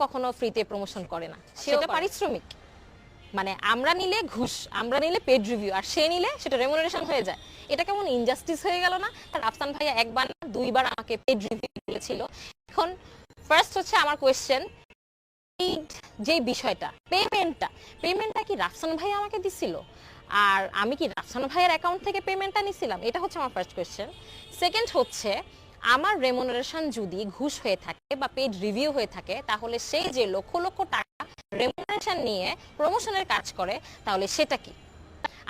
কখনো ফ্রিতে প্রমোশন করে না, সেটা পারিশ্রমিক। মানে আমরা নিলে ঘুষ, আমরা নিলে পেড রিভিউ, আর সে নিলে সেটা রেমুনারেশন হয়ে যায়। এটা কেমন ইনজাস্টিস হয়ে গেল না? রাফসান ভাইয়া একবার না দুইবার আমাকে পেড রিভিউ বলেছিল। এখন ফার্স্ট হচ্ছে আমার কোয়েশ্চেন, যে বিষয়টা পেমেন্টটা কি রাফসান ভাই আমাকে দিছিল, আর আমি কি রাফসান ভাইয়ের অ্যাকাউন্ট থেকে পেমেন্টটা নিছিলাম? এটা হচ্ছে আমার ফার্স্ট কোয়েশ্চেন। সেকেন্ড হচ্ছে, আমার রেমুনারেশন যদি ঘুষ হয়ে থাকে বা পেড রিভিউ হয়ে থাকে, তাহলে সেই যে লক্ষ লক্ষ টাকা রেমুনারেশন নিয়ে প্রমোশনের কাজ করে, তাহলে সেটা কি?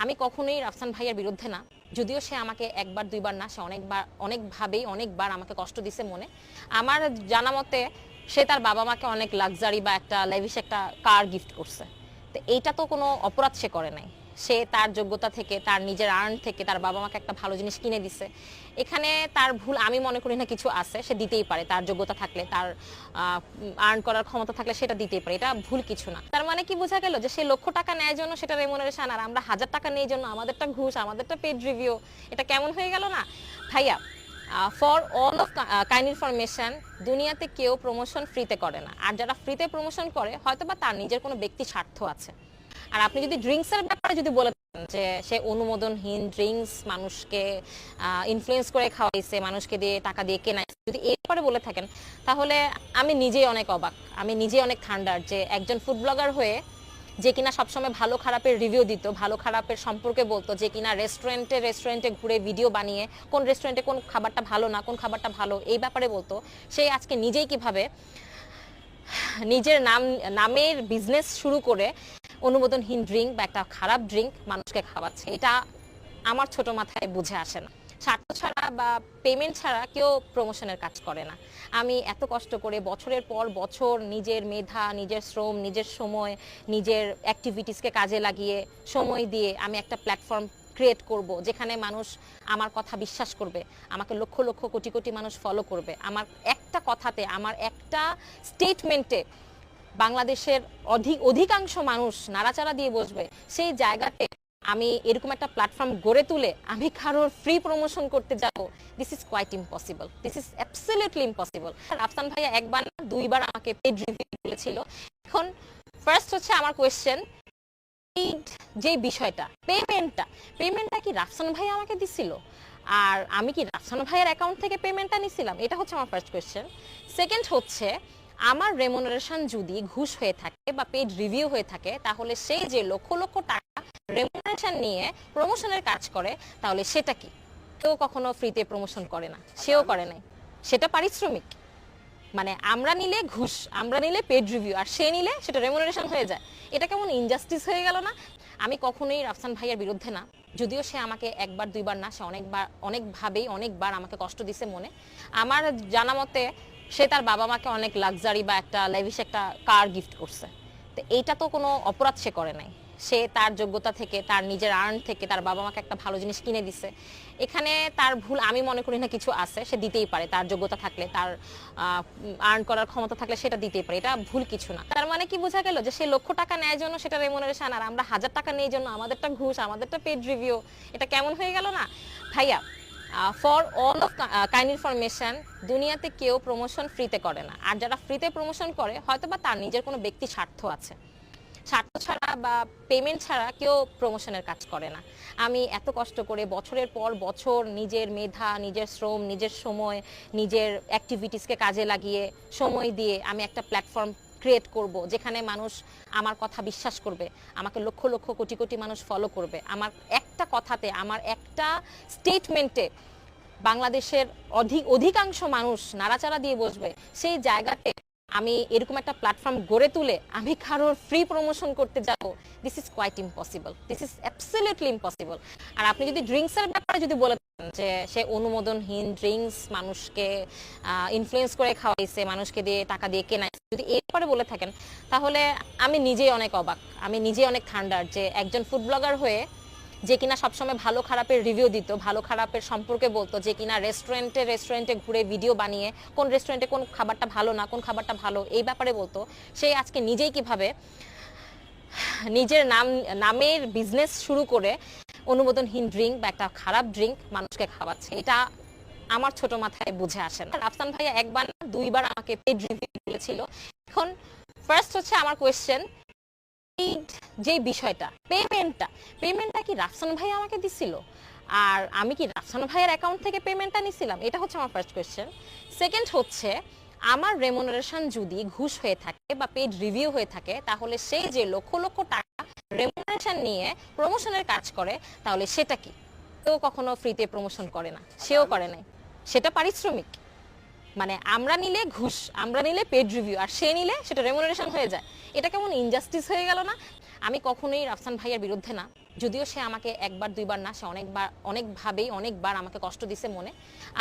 আমি কখনোই রাফসান ভাইয়ের বিরুদ্ধে না, যদিও সে আমাকে একবার দুইবার না, সে অনেকবার আমাকে কষ্ট দিছে মনে। আমার জানা মতে সে তার বাবা মাকে অনেক লাক্সারি বা একটা লেভিশ একটা কার গিফট করছে। তো এইটা তো কোনো অপরাধ সে করে নাই, সে তার যোগ্যতা থেকে, তার নিজের আর্ন থেকে তার বাবা মাকে একটা ভালো জিনিস কিনে দিছে। এখানে তার ভুল আমি মনে করি না কিছু আছে, সে দিতেই পারে, তার যোগ্যতা থাকলে, তার আর্ন করার ক্ষমতা থাকলে সেটা দিতেই পারে, এটা ভুল কিছু না। তার মানে কি বোঝা গেল যে সে লক্ষ টাকা নেয় জন্য সেটা রেমুনারেশন, আর আমরা 1000 টাকা নেই জন্য আমাদেরটা ঘুষ, আমাদেরটা পেড রিভিউ। এটা কেমন হয়ে গেল না ভাইয়া? For all of kind information, দুনিয়াতে কেউ প্রমোশন ফ্রিতে করে না, আর যারা ফ্রিতে প্রমোশন করে হয়তো বা তার নিজের কোনো ব্যক্তি স্বার্থ আছে। আর আপনি যদি ড্রিঙ্কসের ব্যাপারে যদি বলে যে সে অনুমোদনহীন ড্রিঙ্কস মানুষকে ইনফ্লুয়েন্স করে খাওয়াইছে, মানুষকে দিয়ে টাকা দিয়ে কেনাইছে, যদি এই ব্যাপারে বলে থাকেন, তাহলে আমি নিজেই অনেক অবাক, আমি নিজেই অনেক থান্ডার যে একজন ফুড ব্লগার হয়ে, যে কিনা সবসময় ভালো খারাপের রিভিউ দিত, ভালো খারাপের সম্পর্কে বলতো, যে কিনা রেস্টুরেন্টে ঘুরে ভিডিও বানিয়ে কোন রেস্টুরেন্টে কোন খাবারটা ভালো না, কোন খাবারটা ভালো, এই ব্যাপারে বলতো, সে আজকে নিজেই কিভাবে নিজের নামের বিজনেস শুরু করে অনুমোদনহীন ড্রিঙ্ক বা একটা খারাপ ড্রিঙ্ক মানুষকে খাওয়াচ্ছে। এটা আমার ছোট মাথায় বুঝে আসে না। স্বার্থ ছাড়া বা পেমেন্ট ছাড়া কেউ প্রমোশনের কাজ করে না। আমি এত কষ্ট করে বছরের পর বছর নিজের মেধা, নিজের শ্রম, নিজের সময়, নিজের অ্যাক্টিভিটিসকে কাজে লাগিয়ে সময় দিয়ে আমি একটা প্ল্যাটফর্ম ক্রিয়েট করব, যেখানে মানুষ আমার কথা বিশ্বাস করবে, আমাকে লক্ষ লক্ষ কোটি কোটি মানুষ ফলো করবে, আমার একটা কথাতে, আমার একটা স্টেটমেন্টে বাংলাদেশের অধিকাংশ মানুষ নাড়াচাড়া দিয়ে বসবে। সেই জায়গাতে আমি এরকম একটা প্ল্যাটফর্ম গড়ে তুলে আমি কারোর ফ্রি প্রমোশন করতে যাব, this is quite impossible, this is absolutely impossible. Rafsan ভাইয়া একবার না দুইবার আমাকে পেড রিভিউ বলেছিল। এখন ফার্স্ট হচ্ছে আমার কোয়েশ্চেন, যে বিষয়টা পেমেন্টটা কি রাফসান ভাই আমাকে দিছিল, আর আমি কি রাফসান ভাইয়ের অ্যাকাউন্ট থেকে পেমেন্টটা নিছিলাম? এটা হচ্ছে আমার ফার্স্ট কোয়েশ্চেন। সেকেন্ড হচ্ছে, আমার রেমুনারেশন যদি ঘুষ হয়ে থাকে বা পেড রিভিউ হয়ে থাকে, তাহলে সেই যে লক্ষ লক্ষ টাকা রেমুনারেশন নিয়ে প্রমোশনের কাজ করে, তাহলে সেটা কি? কেউ কখনো ফ্রিতে প্রমোশন করে না, সেও করে নাই, সেটা পারিশ্রমিক। মানে আমরা নিলে ঘুষ, আমরা নিলে পেড রিভিউ, আর সে নিলে সেটা রেমুনারেশন হয়ে যায়। এটা কেমন ইনজাস্টিস হয়ে গেল না? আমি কখনোই রাফসান ভাইয়ের বিরুদ্ধে না, যদিও সে আমাকে একবার দুইবার না, সে অনেকবার আমাকে কষ্ট দিছে মনে। আমার জানা মতে সে তার বাবা মাকে অনেক লাক্সারি বা একটা লেভিশ একটা কার গিফট করছে। তো এইটা তো কোনো অপরাধ সে করে নাই, সে তার যোগ্যতা থেকে, তার নিজের আর্ন থেকে তার বাবা মাকে একটা ভালো জিনিস কিনে দিছে। এখানে তার ভুল আমি মনে করি না কিছু আছে, সে দিতেই পারে, তার যোগ্যতা থাকলে, তার আর্ন করার ক্ষমতা থাকলে সেটা দিতেই পারে, এটা ভুল কিছু না। তার মানে কি বোঝা গেল যে সে লক্ষ টাকা নেয় জন্য সেটা রেমুনারেশন, আর আমরা 1000 টাকা নেই জন্য আমাদেরটা ঘুষ, আমাদেরটা পেড রিভিউ। এটা কেমন হয়ে গেল না ভাইয়া? For all of kind information, দুনিয়াতে কেউ প্রমোশন ফ্রিতে করে না, আর যারা ফ্রিতে প্রমোশন করে হয়তো বা তার নিজের কোনো ব্যক্তি স্বার্থ আছে। স্বার্থ ছাড়া বা পেমেন্ট ছাড়া কেউ প্রমোশনের কাজ করে না। আমি এত কষ্ট করে বছরের পর বছর নিজের মেধা, নিজের শ্রম, নিজের সময়, নিজের অ্যাক্টিভিটিসকে কাজে লাগিয়ে সময় দিয়ে আমি একটা প্ল্যাটফর্ম ক্রিয়েট করব, যেখানে মানুষ আমার কথা বিশ্বাস করবে, আমাকে লক্ষ লক্ষ কোটি কোটি মানুষ ফলো করবে, আমার একটা কথাতে, আমার একটা স্টেটমেন্টে বাংলাদেশের অধিকাংশ মানুষ নাড়াচাড়া দিয়ে বসবে। সেই জায়গাতে আমি এরকম একটা প্ল্যাটফর্ম গড়ে তুলে আমি কারোর ফ্রি প্রমোশন করতে যাব, this is quite impossible, this is absolutely impossible. আর আপনি যদি ড্রিঙ্কসের ব্যাপারে যদি বলে যে সে অনুমোদনহীন ড্রিঙ্কস মানুষকে ইনফ্লুয়েন্স করে খাওয়াইছে, মানুষকে দিয়ে টাকা দিয়ে কেনাইছে, যদি এই ব্যাপারে বলে থাকেন, তাহলে আমি নিজেই অনেক অবাক, আমি নিজেই অনেক থান্ডার যে একজন ফুড ব্লগার হয়ে, যে কিনা সবসময় ভালো খারাপের রিভিউ দিত, ভালো খারাপের সম্পর্কে বলতো, যে কিনা রেস্টুরেন্টে ঘুরে ভিডিও বানিয়ে কোন রেস্টুরেন্টে কোন খাবারটা ভালো না, কোন খাবারটা ভালো, এই ব্যাপারে বলতো, সে আজকে নিজেই কিভাবে নিজের নামের বিজনেস শুরু করে অনুমোদনহীন ড্রিঙ্ক বা একটা খারাপ ড্রিঙ্ক মানুষকে খাওয়াচ্ছে। এটা আমার ছোট মাথায় বুঝে আসে না। রাফসান ভাইয়া একবার না দুইবার আমাকে পেড রিভিউ বলেছিল। এখন ফার্স্ট হচ্ছে আমার কোয়েশ্চেন, যে বিষয়টা পেমেন্টটা কি রাফসান ভাইয়া আমাকে দিছিল, আর আমি কি রাফসান ভাইয়ের অ্যাকাউন্ট থেকে পেমেন্টটা নিছিলাম? এটা হচ্ছে আমার ফার্স্ট কোয়েশ্চেন। সেকেন্ড হচ্ছে, আমার রেমুনারেশন যদি ঘুষ হয়ে থাকে বা পেড রিভিউ হয়ে থাকে, তাহলে সেই যে লক্ষ লক্ষ টাকা রেমুনারেশন নিয়ে প্রমোশনের কাজ করে, তাহলে সেটা কি? কেউ কখনো ফ্রিতে প্রমোশন করে না, সেও করে নাই, সেটা পারিশ্রমিক। মানে আমরা নিলে ঘুষ, আমরা নিলে পেড রিভিউ, আর সে নিলে সেটা রেমুনারেশন হয়ে যায়। এটা কেমন ইনজাস্টিস হয়ে গেল না? আমি কখনোই রাফসান ভাইয়ের বিরুদ্ধে না, যদিও সে আমাকে একবার দুইবার না, সে অনেকবার আমাকে কষ্ট দিছে মনে।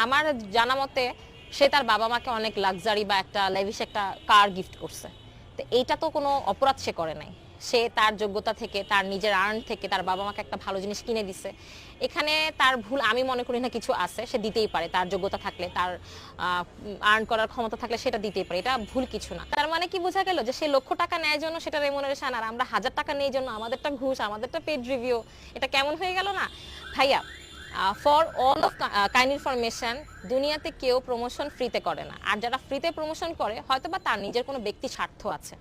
আমার জানা মতে সে তার বাবা মাকে অনেক লাক্সারি বা একটা লেভিশ একটা কার গিফট করছে। তো এইটা তো কোনো অপরাধ সে করে নাই, সে তার যোগ্যতা থেকে, তার নিজের আর্ন থেকে তার বাবা মাকে একটা ভালো জিনিস কিনে দিছে। এখানে তার ভুল আমি মনে করি না কিছু আছে, সে দিতেই পারে, তার যোগ্যতা থাকলে, তার আর্ন করার ক্ষমতা থাকলে সেটা দিতেই পারে, এটা ভুল কিছু না। তার মানে কি বোঝা গেল যে সে লক্ষ টাকা নেয় জন্য সেটা রেমুনারেশন, আর আমরা 1000 টাকা নেই জন্য আমাদেরটা ঘুষ, আমাদেরটা পেড রিভিউ। এটা কেমন হয়ে গেল না ভাইয়া? For all of kind information, দুনিয়াতে কেউ প্রমোশন ফ্রিতে করে না, আর যারা ফ্রিতে প্রমোশন করে হয়তো বা তার নিজের কোনো ব্যক্তি স্বার্থ আছে।